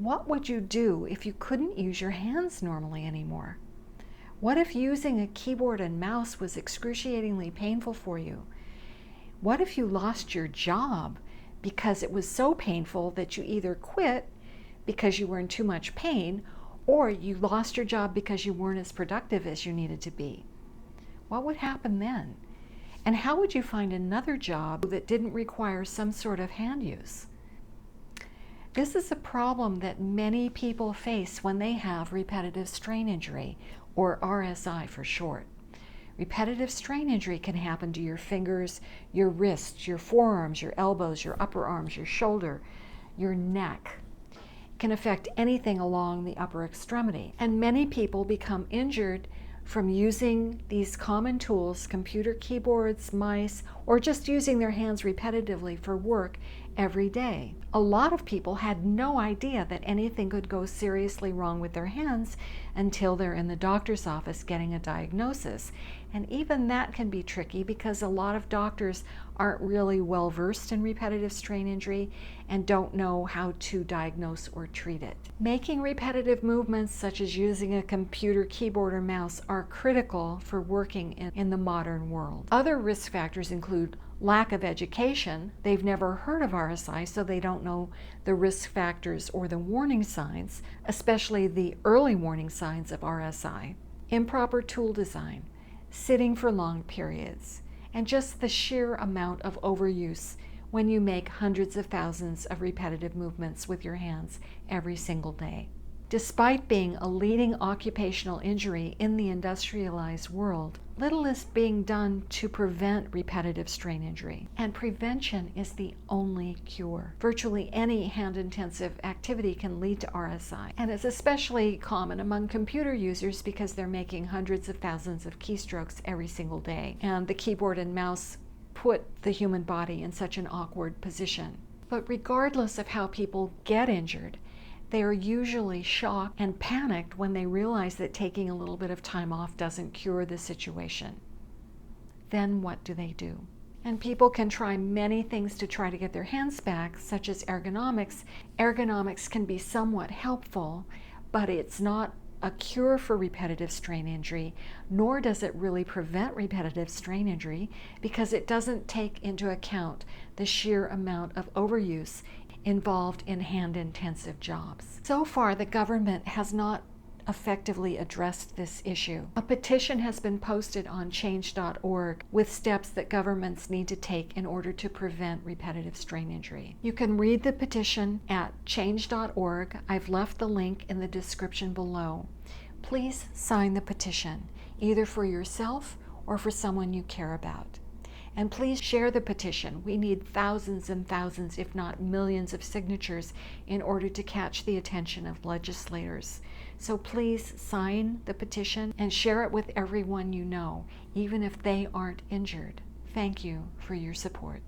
What would you do if you couldn't use your hands normally anymore? What if using a keyboard and mouse was excruciatingly painful for you? What if you lost your job because it was so painful that you either quit because you were in too much pain, or you lost your job because you weren't as productive as you needed to be? What would happen then? And how would you find another job that didn't require some sort of hand use? This is a problem that many people face when they have repetitive strain injury, or RSI for short. Repetitive strain injury can happen to your fingers, your wrists, your forearms, your elbows, your upper arms, your shoulder, your neck. It can affect anything along the upper extremity. And many people become injured from using these common tools, computer keyboards, mice, or just using their hands repetitively for work every day. A lot of people had no idea that anything could go seriously wrong with their hands until they're in the doctor's office getting a diagnosis. And even that can be tricky because a lot of doctors aren't really well versed in repetitive strain injury and don't know how to diagnose or treat it. Making repetitive movements such as using a computer keyboard or mouse are critical for working in the modern world. Other risk factors include lack of education. They've never heard of RSI, so they don't know the risk factors or the warning signs, especially the early warning signs of RSI. Improper tool design, sitting for long periods, and just the sheer amount of overuse when you make hundreds of thousands of repetitive movements with your hands every single day. Despite being a leading occupational injury in the industrialized world, little is being done to prevent repetitive strain injury, and prevention is the only cure. Virtually any hand-intensive activity can lead to RSI, and it's especially common among computer users because they're making hundreds of thousands of keystrokes every single day, and the keyboard and mouse put the human body in such an awkward position. But regardless of how people get injured, they are usually shocked and panicked when they realize that taking a little bit of time off doesn't cure the situation. Then what do they do? And people can try many things to try to get their hands back, such as ergonomics. Ergonomics can be somewhat helpful, but it's not a cure for repetitive strain injury, nor does it really prevent repetitive strain injury because it doesn't take into account the sheer amount of overuse involved in hand-intensive jobs. So far, the government has not effectively addressed this issue. A petition has been posted on change.org with steps that governments need to take in order to prevent repetitive strain injury. You can read the petition at change.org. I've left the link in the description below. Please sign the petition, either for yourself or for someone you care about. And please share the petition. We need thousands and thousands, if not millions of signatures in order to catch the attention of legislators. So please sign the petition and share it with everyone you know, even if they aren't injured. Thank you for your support.